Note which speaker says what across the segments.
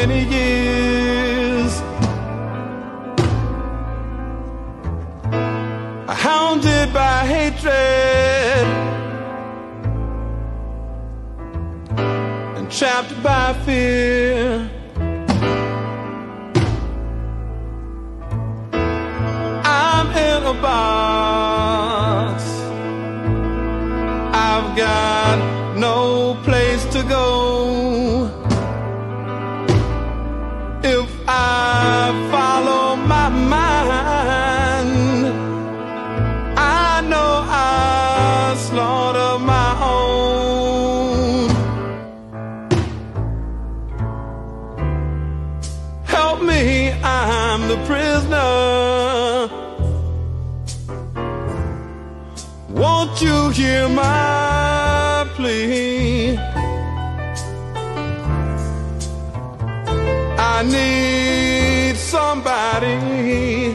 Speaker 1: many years, hounded by hatred and trapped by fear. I'm in a box, I've got no place to go. If I follow my mind, I know I slaughter my own. Help me, I'm the prisoner. Won't you hear my plea? I need somebody,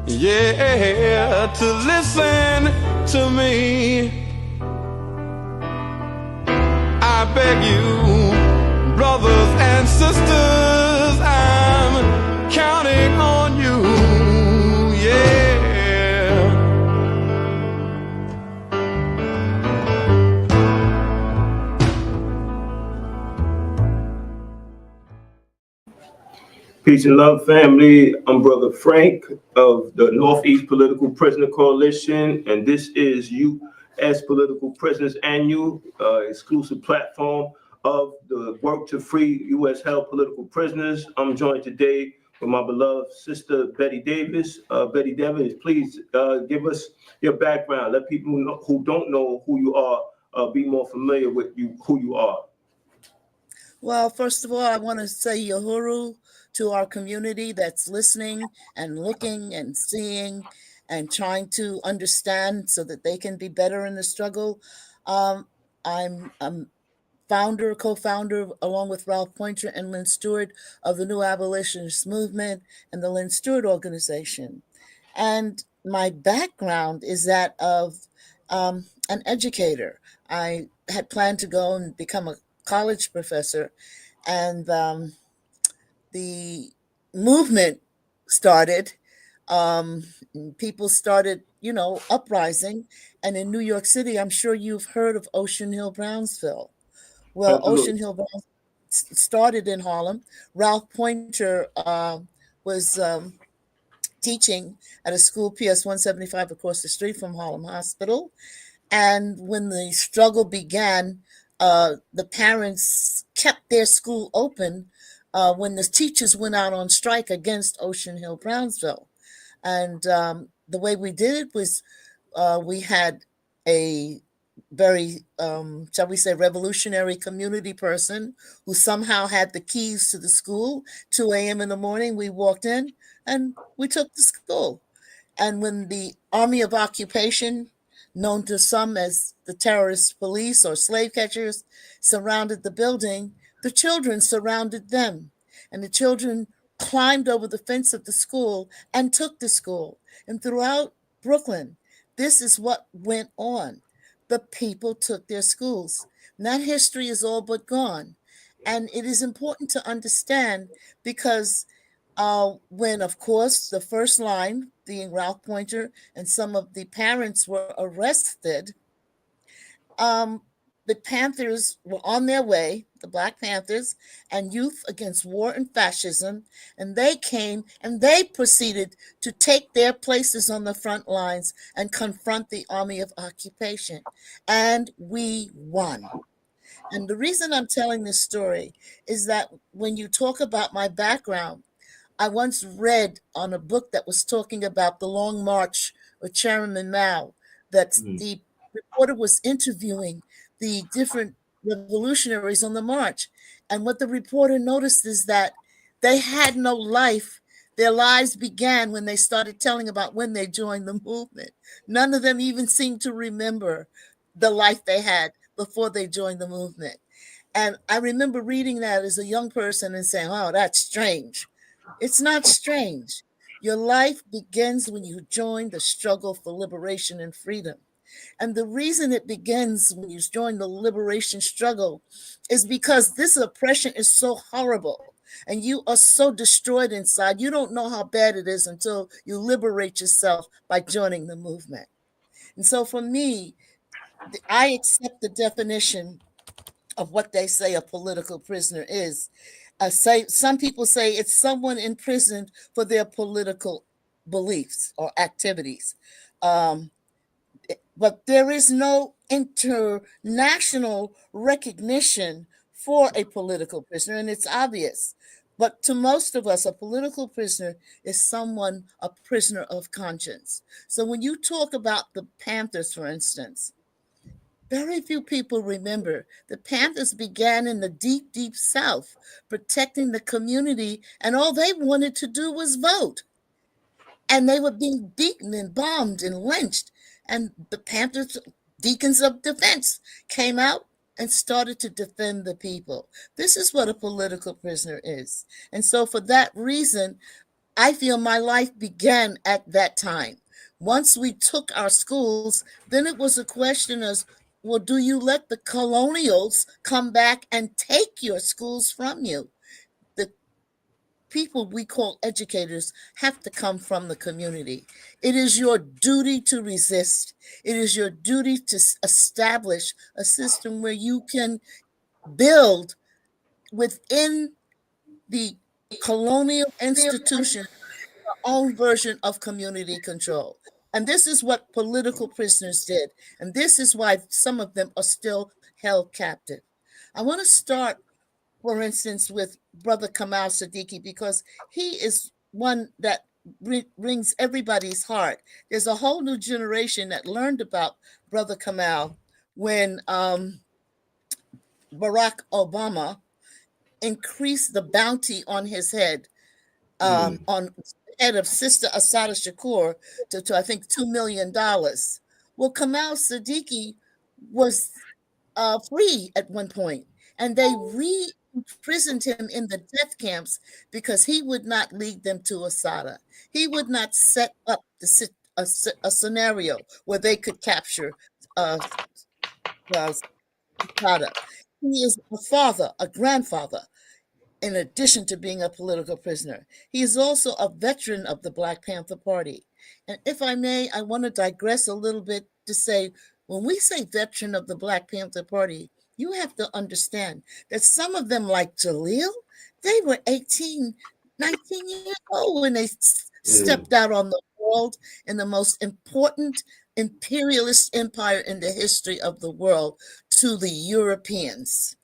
Speaker 1: yeah, to listen to me. I beg you, brothers and sisters, I'm counting on you, yeah.
Speaker 2: Peace and love, family. I'm Brother Frank of the Northeast Political Prisoner Coalition, and this is U.S. Political Prisoners Annual, exclusive platform of the Work to Free U.S. Held Political Prisoners. I'm joined today with my beloved sister, Betty Davis. Betty Davis, please give us your background. Let people who don't know who you are be more familiar with who you are.
Speaker 3: Well, first of all, I want to say Yahuru to our community that's listening and looking and seeing and trying to understand so that they can be better in the struggle. I'm co-founder, along with Ralph Pointer and Lynn Stewart, of the New Abolitionist Movement and the Lynn Stewart Organization. And my background is that of an educator. I had planned to go and become a college professor, and the movement started. People started, uprising. And in New York City, I'm sure you've heard of Ocean Hill-Brownsville. Well,
Speaker 2: Absolutely.
Speaker 3: Ocean Hill-Brownsville started in Harlem. Ralph Pointer was teaching at a school, PS 175, across the street from Harlem Hospital. And when the struggle began, the parents kept their school open when the teachers went out on strike against Ocean Hill-Brownsville. And the way we did it was we had a very, shall we say, revolutionary community person who somehow had the keys to the school. 2 a.m. in the morning, we walked in and we took the school. And when the Army of Occupation, known to some as the terrorist police or slave catchers, surrounded the building, the children surrounded them. And the children climbed over the fence of the school and took the school. And throughout Brooklyn, this is what went on. The people took their schools. And that history is all but gone. And it is important to understand because when, of course, the first line, being Ralph Pointer, and some of the parents were arrested, the Panthers were on their way, the Black Panthers, and Youth Against War and Fascism, and they came and they proceeded to take their places on the front lines and confront the Army of Occupation. And we won. And the reason I'm telling this story is that when you talk about my background, I once read on a book that was talking about the Long March with Chairman Mao, that the reporter was interviewing the different revolutionaries on the march. And what the reporter noticed is that they had no life. Their lives began when they started telling about when they joined the movement. None of them even seemed to remember the life they had before they joined the movement. And I remember reading that as a young person and saying, oh, that's strange. It's not strange. Your life begins when you join the struggle for liberation and freedom. And the reason it begins when you join the liberation struggle is because this oppression is so horrible and you are so destroyed inside. You don't know how bad it is until you liberate yourself by joining the movement. And so for me, I accept the definition of what they say a political prisoner is. Some people say it's someone imprisoned for their political beliefs or activities. Um, but there is no international recognition for a political prisoner, and it's obvious. But to most of us, a political prisoner is someone, a prisoner of conscience. So when you talk about the Panthers, for instance, very few people remember the Panthers began in the deep, deep South, protecting the community, and all they wanted to do was vote. And they were being beaten and bombed and lynched. And the Panthers, deacons of defense, came out and started to defend the people. This is what a political prisoner is. And so, for that reason, I feel my life began at that time. Once we took our schools, then it was a question of, well, do you let the colonials come back and take your schools from you? The people we call educators have to come from the community. It is your duty to resist. It is your duty to establish a system where you can build within the colonial institution own version of community control. And this is what political prisoners did. And this is why some of them are still held captive. I want to start, for instance, with Brother Kamau Sadiki, because he is one that rings everybody's heart. There's a whole new generation that learned about Brother Kamau when Barack Obama increased the bounty on his head, on head of Sister Asada Shakur to I think $2 million. Well, Kamau Sadiki was free at one point, and they re-imprisoned him in the death camps because he would not lead them to Asada. He would not set up a scenario where they could capture Asada. He is a father, a grandfather, in addition to being a political prisoner. He is also a veteran of the Black Panther Party. And if I may, I want to digress a little bit to say, when we say veteran of the Black Panther Party, you have to understand that some of them, like Jaleel, they were 18, 19 years old when they stepped out on the world in the most important imperialist empire in the history of the world to the Europeans.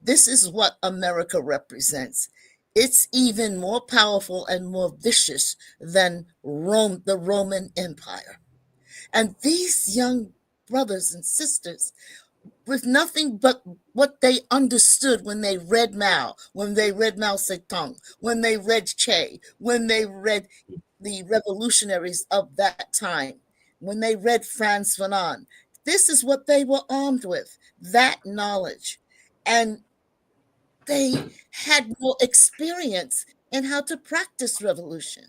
Speaker 3: This is what America represents. It's even more powerful and more vicious than the Roman Empire. And these young brothers and sisters, with nothing but what they understood when they read Mao, when they read Mao Zedong, when they read Che, when they read the revolutionaries of that time, when they read Frantz Fanon, this is what they were armed with, that knowledge. And they had no experience in how to practice revolution,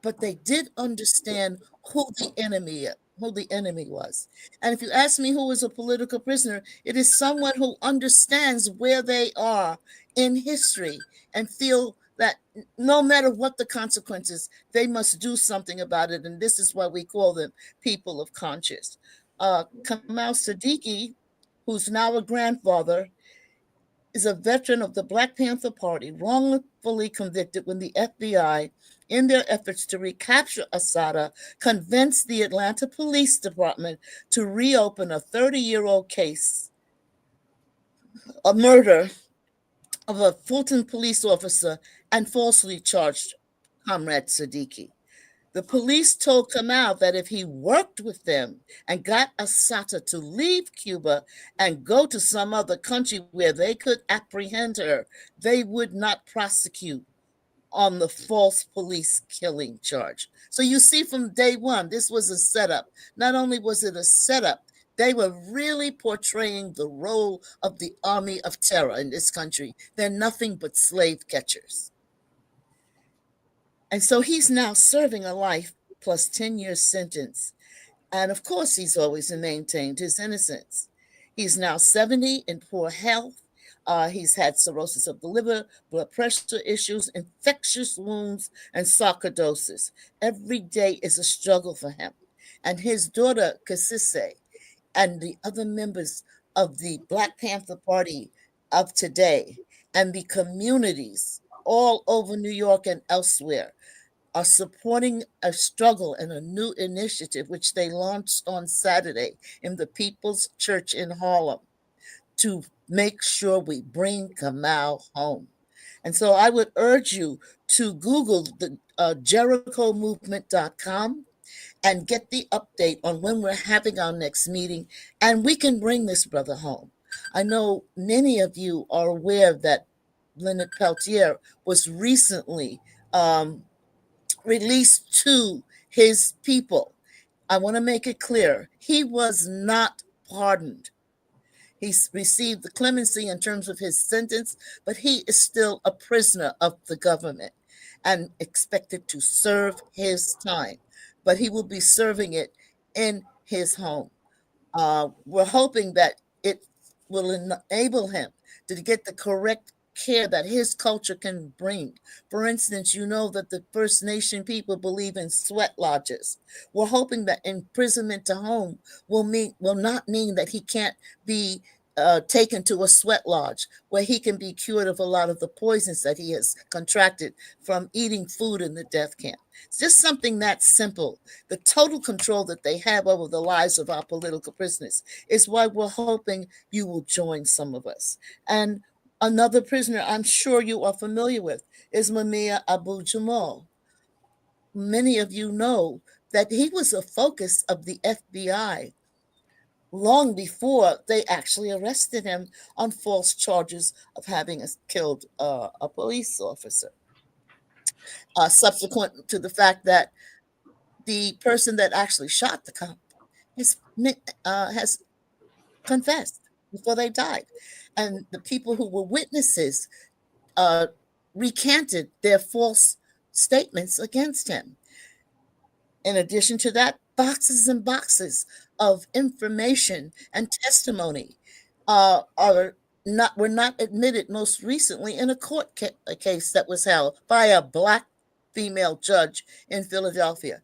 Speaker 3: but they did understand who the enemy was. And if you ask me who is a political prisoner, it is someone who understands where they are in history and feel that no matter what the consequences, they must do something about it. And this is why we call them people of conscience. Kamau Sadiki, who's now a grandfather, is a veteran of the Black Panther Party, wrongfully convicted when the FBI, in their efforts to recapture Asada, convinced the Atlanta Police Department to reopen a 30-year-old case, a murder of a Fulton police officer, and falsely charged Comrade Sadiki. The police told Kamau that if he worked with them and got Asada to leave Cuba and go to some other country where they could apprehend her, they would not prosecute on the false police killing charge. So you see, from day one, this was a setup. Not only was it a setup, they were really portraying the role of the army of terror in this country. They're nothing but slave catchers. And so he's now serving a life plus 10 years sentence. And of course, he's always maintained his innocence. He's now 70 in poor health. He's had cirrhosis of the liver, blood pressure issues, infectious wounds, and sarcoidosis. Every day is a struggle for him. And his daughter, Kasise, and the other members of the Black Panther Party of today and the communities all over New York and elsewhere are supporting a struggle and a new initiative which they launched on Saturday in the People's Church in Harlem to make sure we bring Kamau home. And so I would urge you to Google the JerichoMovement.com and get the update on when we're having our next meeting, and we can bring this brother home. I know many of you are aware that Leonard Peltier was recently released to his people. I want to make it clear, he was not pardoned. He's received the clemency in terms of his sentence, but he is still a prisoner of the government and expected to serve his time. But he will be serving it in his home. We're hoping that it will enable him to get the correct care that his culture can bring. For instance, you know that the First Nation people believe in sweat lodges. We're hoping that imprisonment to home will not mean that he can't be taken to a sweat lodge where he can be cured of a lot of the poisons that he has contracted from eating food in the death camp. It's just something that simple. The total control that they have over the lives of our political prisoners is why we're hoping you will join some of us. And another prisoner I'm sure you are familiar with is Mumia Abu Jamal. Many of you know that he was a focus of the FBI long before they actually arrested him on false charges of having killed a police officer. Subsequent to the fact that the person that actually shot the cop has confessed before they died. And the people who were witnesses recanted their false statements against him. In addition to that, boxes and boxes of information and testimony were not admitted most recently in a court case that was held by a Black female judge in Philadelphia.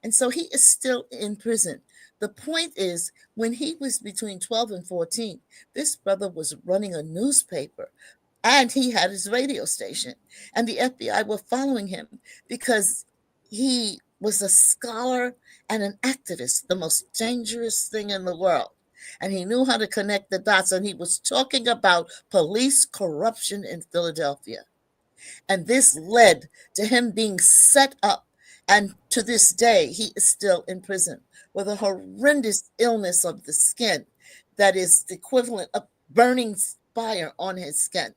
Speaker 3: And so he is still in prison. The point is, when he was between 12 and 14, this brother was running a newspaper and he had his radio station. And the FBI were following him because he was a scholar and an activist, the most dangerous thing in the world. And he knew how to connect the dots. And he was talking about police corruption in Philadelphia. And this led to him being set up. And to this day, he is still in prison with a horrendous illness of the skin that is the equivalent of burning fire on his skin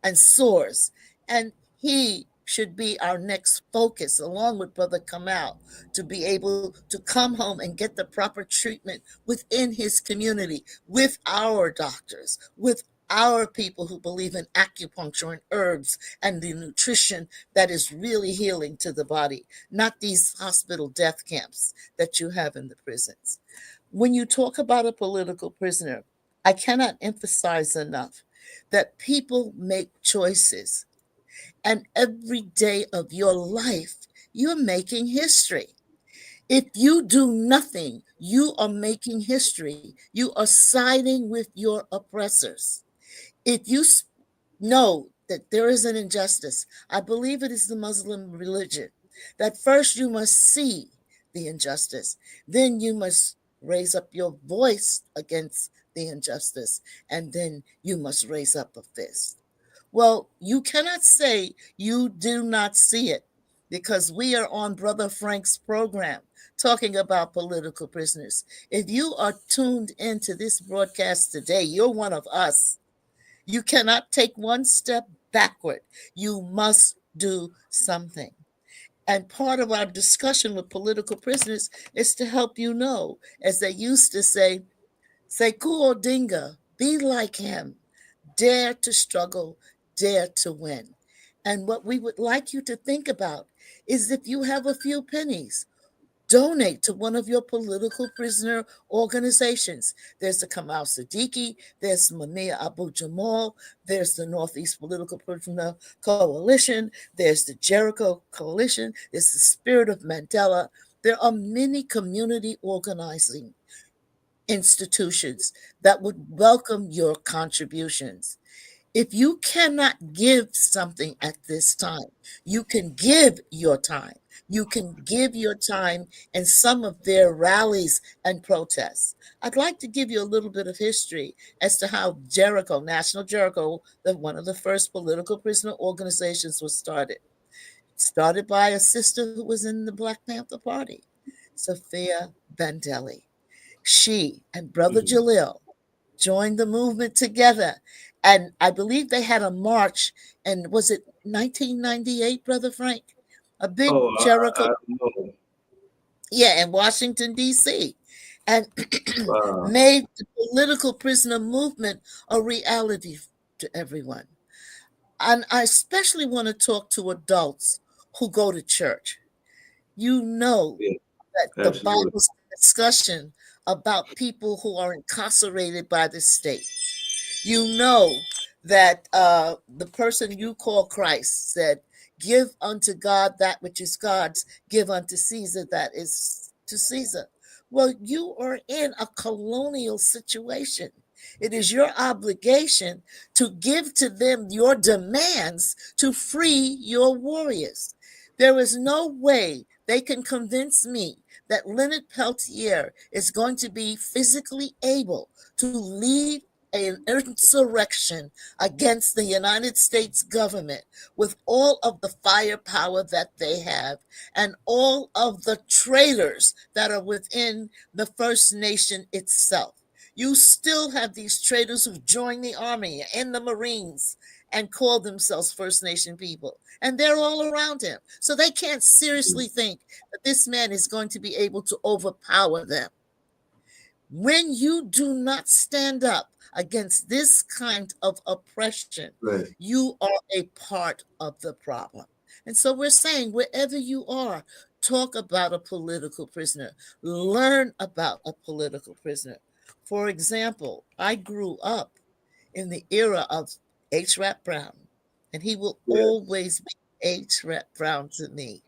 Speaker 3: and sores. And he should be our next focus, along with Brother Kamau, to be able to come home and get the proper treatment within his community, with our doctors, with our people who believe in acupuncture and herbs and the nutrition that is really healing to the body, not these hospital death camps that you have in the prisons. When you talk about a political prisoner, I cannot emphasize enough that people make choices, and every day of your life, you're making history. If you do nothing, you are making history. You are siding with your oppressors. If you know that there is an injustice, I believe it is the Muslim religion, that first you must see the injustice, then you must raise up your voice against the injustice, and then you must raise up a fist. Well, you cannot say you do not see it, because we are on Brother Frank's program talking about political prisoners. If you are tuned into this broadcast today, you're one of us. You cannot take one step backward. You must do something. And part of our discussion with political prisoners is to help you know, as they used to say, Sekou Odinga, be like him. Dare to struggle, dare to win. And what we would like you to think about is, if you have a few pennies, donate to one of your political prisoner organizations. There's the Kamau Sadiki, there's Mania Abu Jamal, there's the Northeast Political Prisoner Coalition, there's the Jericho Coalition, there's the Spirit of Mandela. There are many community organizing institutions that would welcome your contributions. If you cannot give something at this time, you can give your time. You can give your time in some of their rallies and protests. I'd like to give you a little bit of history as to how Jericho, National Jericho, one of the first political prisoner organizations, was started. Started by a sister who was in the Black Panther Party, Sophia Bandelli. She and Brother Jalil joined the movement together. And I believe they had a march, and was it 1998, Brother Frank? A big
Speaker 2: Oh,
Speaker 3: Jericho,
Speaker 2: I don't know.
Speaker 3: yeah, in Washington, D.C., and
Speaker 2: Wow.
Speaker 3: made the political prisoner movement a reality to everyone. And I especially want to talk to adults who go to church. You know
Speaker 2: Yeah,
Speaker 3: that the
Speaker 2: absolutely.
Speaker 3: Bible's discussion about people who are incarcerated by the state. You know that the person you call Christ said, "Give unto God that which is God's, give unto Caesar that is to Caesar." Well, you are in a colonial situation. It is your obligation to give to them your demands to free your warriors. There is no way they can convince me that Leonard Peltier is going to be physically able to lead an insurrection against the United States government with all of the firepower that they have and all of the traitors that are within the First Nation itself. You still have these traitors who join the army and the Marines and call themselves First Nation people. And they're all around him. So they can't seriously think that this man is going to be able to overpower them. When you do not stand up against this kind of oppression,
Speaker 2: Right.
Speaker 3: you are a part of the problem. And so we're saying, wherever you are, talk about a political prisoner, learn about a political prisoner. For example, I grew up in the era of H. Rap Brown, and he will
Speaker 2: Yes.
Speaker 3: always be H. Rap Brown to me.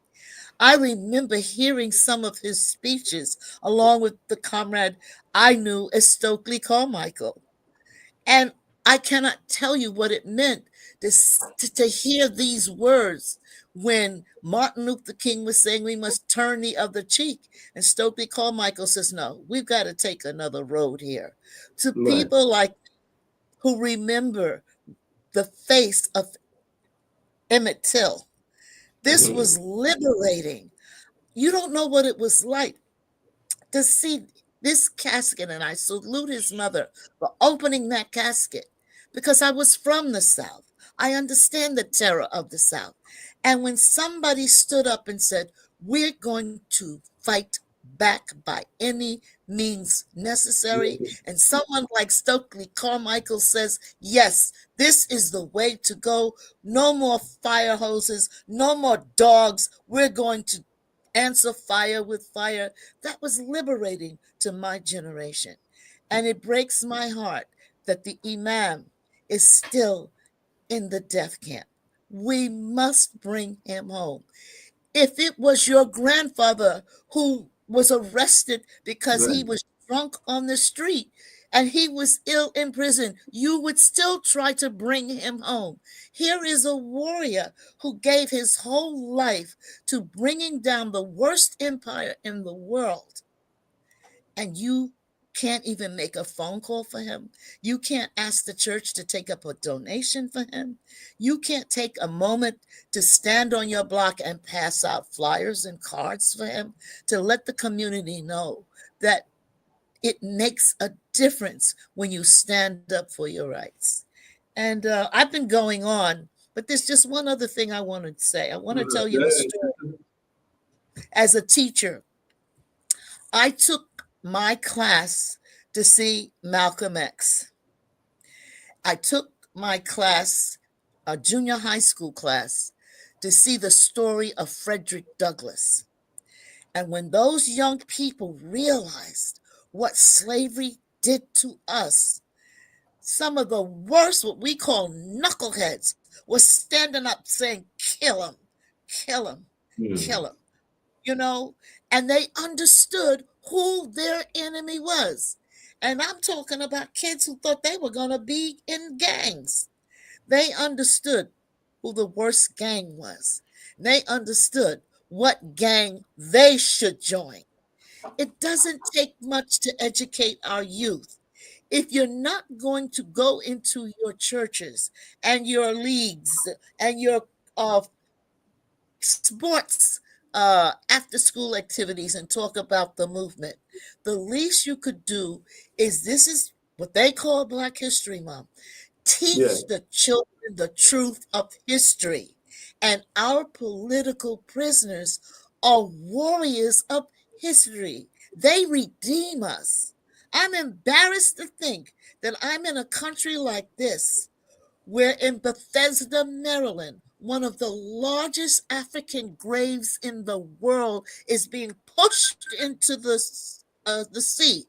Speaker 3: I remember hearing some of his speeches along with the comrade I knew as Stokely Carmichael. And I cannot tell you what it meant to hear these words when Martin Luther King was saying we must turn the other cheek. And Stokely Carmichael says, no, we've got to take another road here. To
Speaker 2: Right.
Speaker 3: people like who remember the face of Emmett Till, this was liberating. You don't know what it was like to see this casket, and I salute his mother for opening that casket because I was from the South. I understand the terror of the South. And when somebody stood up and said, we're going to fight back by any means necessary, and someone like Stokely Carmichael says, yes, this is the way to go. No more fire hoses, no more dogs. We're going to answer fire with fire. That was liberating to my generation. And it breaks my heart that the Imam is still in the death camp. We must bring him home. If it was your grandfather who was arrested because he
Speaker 2: Right.
Speaker 3: was drunk on the street and he was ill in prison, you would still try to bring him home. Here is a warrior who gave his whole life to bringing down the worst empire in the world, and you can't even make a phone call for him. You can't ask the church to take up a donation for him. You can't take a moment to stand on your block and pass out flyers and cards for him to let the community know that it makes a difference when you stand up for your rights. And I've been going on, but there's just one other thing I want to say. I want to tell you a story. As a teacher, I took my class to see Malcolm X. I took my class, a junior high school class, to see the story of Frederick Douglass. And when those young people realized what slavery did to us, some of the worst, what we call knuckleheads, was standing up saying, kill him, kill him, kill him, you know, and they understood who their enemy was. And I'm talking about kids who thought they were going to be in gangs. They understood who the worst gang was. They understood what gang they should join. It doesn't take much to educate our youth. If you're not going to go into your churches and your leagues and your sports after school activities and talk about the movement, the least you could do is, this is what they call Black History Month. Teach the children the truth of history. And our political prisoners are warriors of history. They redeem us. I'm embarrassed to think that I'm in a country like this, where in Bethesda, Maryland, one of the largest African graves in the world is being pushed into the sea,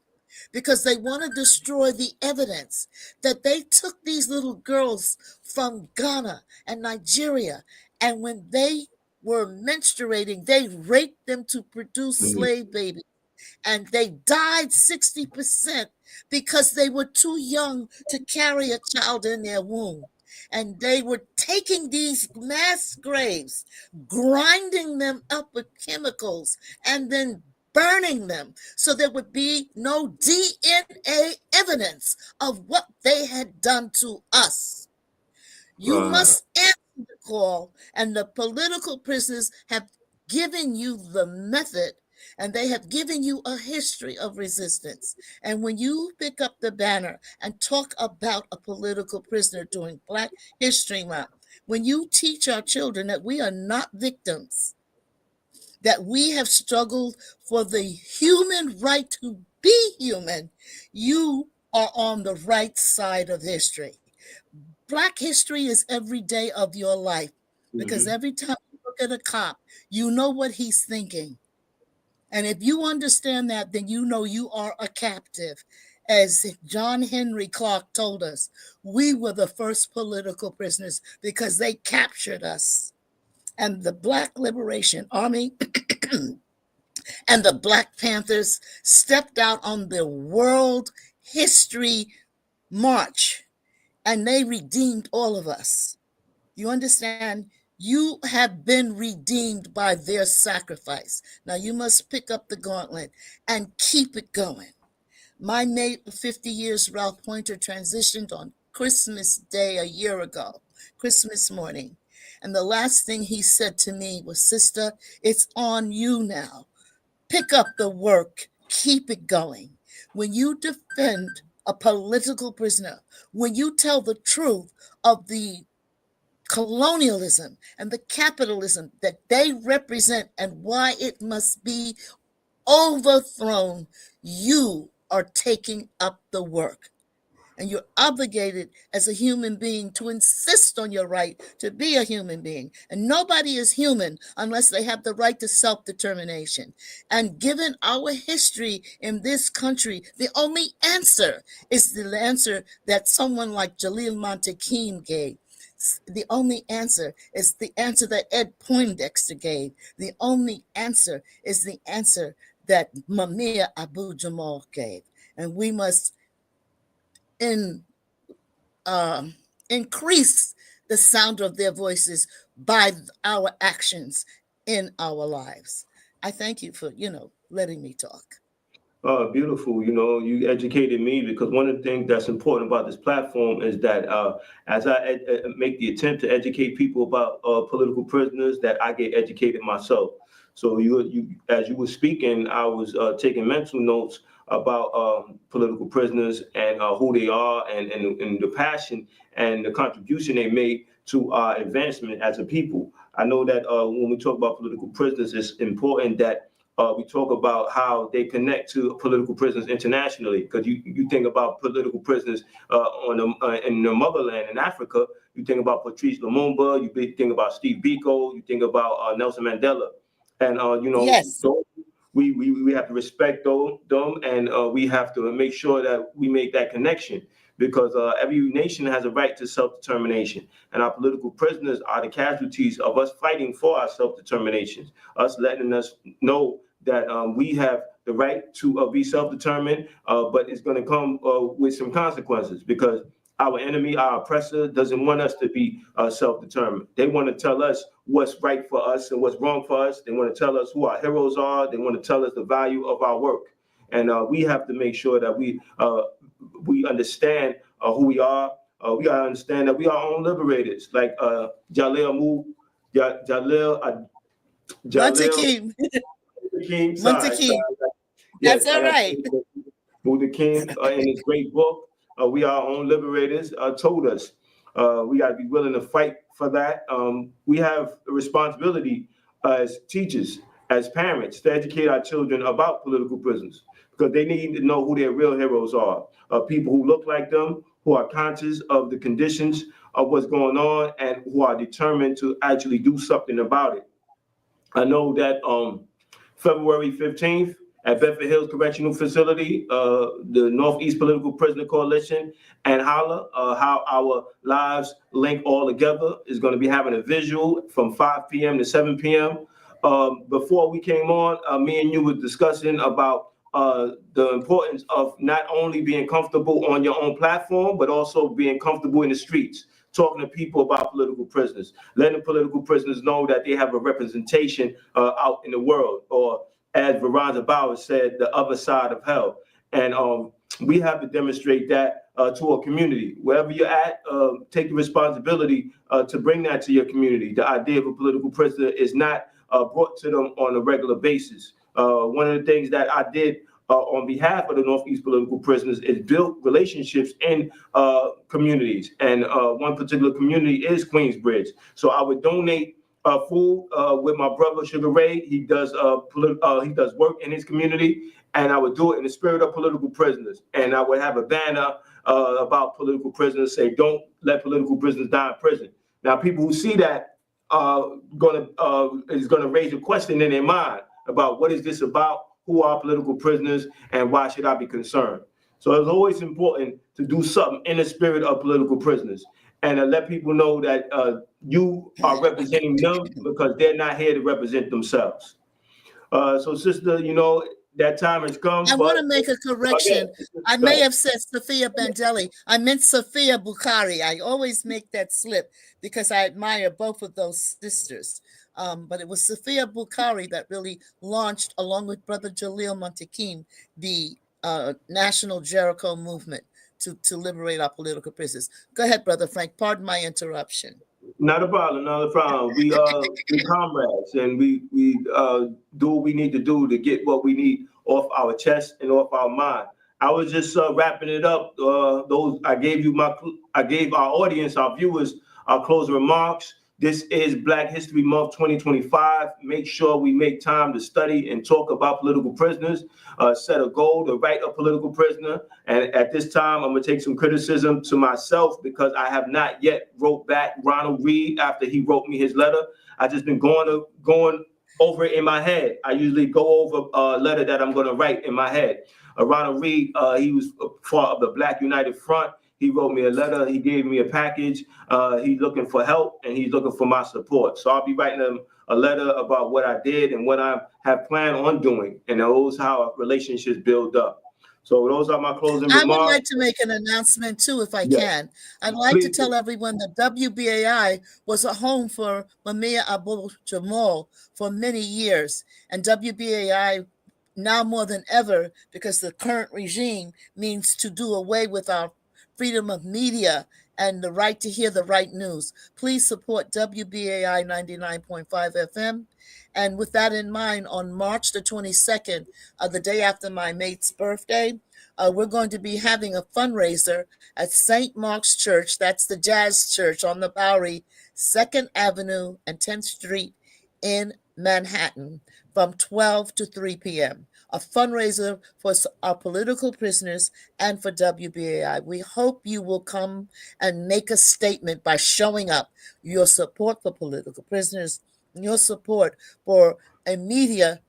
Speaker 3: because they want to destroy the evidence that they took these little girls from Ghana and Nigeria, and when they were menstruating, they raped them to produce slave babies, and they died 60% because they were too young to carry a child in their womb. And they were taking these mass graves, grinding them up with chemicals, and then burning them so there would be no DNA evidence of what they had done to us. You must answer the call, and the political prisoners have given you the method, and they have given you a history of resistance. And when you pick up the banner and talk about a political prisoner during Black History Month, when you teach our children that we are not victims, that we have struggled for the human right to be human, you are on the right side of history. Black history is every day of your life, because every time you look at a cop, you know what he's thinking. And if you understand that, then you know you are a captive. As John Henry Clark told us, we were the first political prisoners because they captured us. And the Black Liberation Army and the Black Panthers stepped out on the World History March, and they redeemed all of us. You understand? You have been redeemed by their sacrifice. Now you must pick up the gauntlet and keep it going. My mate of 50 years, Ralph Pointer, transitioned on Christmas Day a year ago, Christmas morning. And the last thing he said to me was, "Sister, it's on you now. Pick up the work, keep it going." When you defend a political prisoner, when you tell the truth of the colonialism and the capitalism that they represent and why it must be overthrown, you are taking up the work. And you're obligated as a human being to insist on your right to be a human being. And nobody is human unless they have the right to self-determination. And given our history in this country, the only answer is the answer that someone like Jalil Montekim gave. The only answer is the answer that Ed Poindexter gave. The only answer is the answer that Mumia Abu Jamal gave. And we must increase the sound of their voices by our actions in our lives. I thank you for, letting me talk.
Speaker 2: Beautiful. You educated me, because one of the things that's important about this platform is that as I make the attempt to educate people about political prisoners, that I get educated myself. So you as you were speaking, I was taking mental notes about political prisoners and who they are, and the passion and the contribution they made to our advancement as a people. I know that when we talk about political prisoners, it's important that we talk about how they connect to political prisoners internationally, because you think about political prisoners in the motherland in Africa. You think about Patrice Lumumba, you think about Steve Biko, you think about Nelson Mandela, and
Speaker 3: Yes.
Speaker 2: we have to respect them, and we have to make sure that we make that connection, because every nation has a right to self-determination, and our political prisoners are the casualties of us fighting for our self-determination, us letting us know that we have the right to be self-determined, but it's going to come with some consequences, because our enemy, our oppressor, doesn't want us to be self-determined. They want to tell us what's right for us and what's wrong for us. They want to tell us who our heroes are. They want to tell us the value of our work. And we have to make sure that we understand who we are. We got to understand that we are our own liberators, like Jalil
Speaker 3: Montague.
Speaker 2: King.
Speaker 3: Montague.
Speaker 2: Yes,
Speaker 3: That's all right.
Speaker 2: Luther King, in his great book, We Are Our Own Liberators, told us we got to be willing to fight for that. We have a responsibility as teachers, as parents, to educate our children about political prisoners, because they need to know who their real heroes are, people who look like them, who are conscious of the conditions of what's going on, and who are determined to actually do something about it. I know that February 15th, at Bedford Hills Correctional Facility, the Northeast Political Prisoner Coalition and Holla, How Our Lives Link All Together, is going to be having a visual from 5 p.m. to 7 p.m. Before we came on, me and you were discussing about the importance of not only being comfortable on your own platform, but also being comfortable in the streets, talking to people about political prisoners, letting political prisoners know that they have a representation out in the world, or as Veronda Bauer said, the other side of hell. And we have to demonstrate that to our community. Wherever you're at, take the responsibility to bring that to your community. The idea of a political prisoner is not brought to them on a regular basis. One of the things that I did on behalf of the Northeast political prisoners is build relationships in communities. And one particular community is Queensbridge. So I would donate food with my brother Sugar Ray. He does work in his community, and I would do it in the spirit of political prisoners. And I would have a banner about political prisoners, say, "Don't let political prisoners die in prison." Now, people who see that is gonna raise a question in their mind about what is this about, who are political prisoners, and why should I be concerned? So it's always important to do something in the spirit of political prisoners, and let people know that you are representing them, because they're not here to represent themselves. So, sister, that time has come.
Speaker 3: I want to make a correction. I may have said Sophia Bandelli. I meant Sophia Bukhari. I always make that slip because I admire both of those sisters. But it was Sophia Bukhari that really launched, along with Brother Jalil Montekim, the National Jericho movement to liberate our political prisoners. Go ahead, Brother Frank. Pardon my interruption.
Speaker 2: Not a problem, not a problem. We comrades, and we do what we need to do to get what we need off our chest and off our mind. I was just wrapping it up. I gave our audience, our viewers, our closing remarks. This is Black History Month 2025. Make sure we make time to study and talk about political prisoners. Set a goal to write a political prisoner. And at this time, I'm gonna take some criticism to myself, because I have not yet wrote back Ronald Reed after he wrote me his letter. I just been going over it in my head. I usually go over a letter that I'm gonna write in my head. Ronald Reed, he was part of the Black United Front. He wrote me a letter. He gave me a package. He's looking for help, and he's looking for my support. So I'll be writing him a letter about what I did and what I have planned on doing. And those how relationships build up. So those are my closing remarks.
Speaker 3: I would like to make an announcement too, if I can. I'd like to tell everyone that WBAI was a home for Mumia Abu Jamal for many years. And WBAI, now more than ever, because the current regime means to do away with our freedom of media and the right to hear the right news. Please support WBAI 99.5 FM. And with that in mind, on March the 22nd, the day after my mate's birthday, we're going to be having a fundraiser at St. Mark's Church. That's the Jazz Church on the Bowery, 2nd Avenue and 10th Street in Manhattan, from 12 to 3 p.m. A fundraiser for our political prisoners and for WBAI. We hope you will come and make a statement by showing up. Your support for political prisoners, your support for a media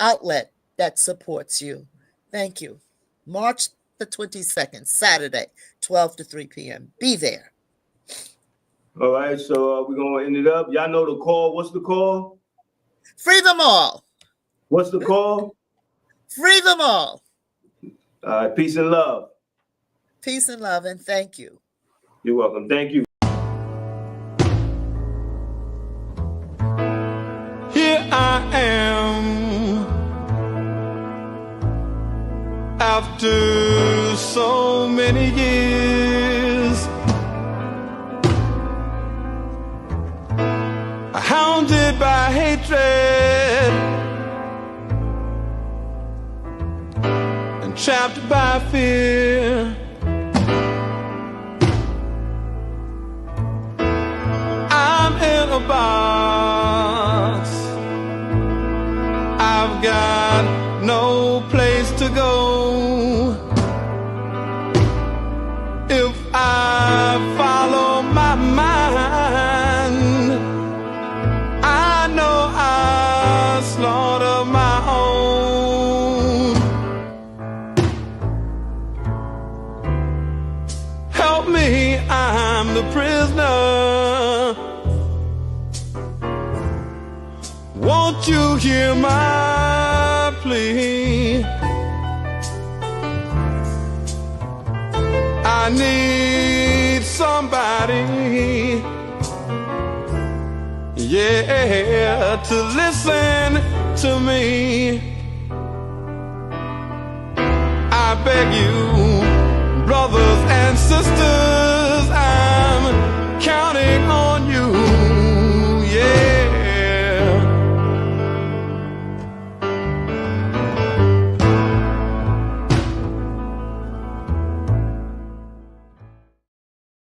Speaker 3: outlet that supports you. Thank you. March the 22nd, Saturday, 12 to 3 p.m. Be there.
Speaker 2: All right, so we're going to end it up. Y'all know the call. What's the call?
Speaker 3: Free them all.
Speaker 2: What's the call?
Speaker 3: Free them all.
Speaker 2: Peace and love.
Speaker 3: Peace and love, and thank you.
Speaker 2: You're welcome. Thank you.
Speaker 1: Here I am, after so many years, hounded by hatred and trapped by fear. I'm in a box, I've got no place to go. If I follow my mind, I know I slaughter my own. Help me, I'm the prisoner. Won't you hear my plea? I need somebody, yeah, to listen to me. I beg you, brother,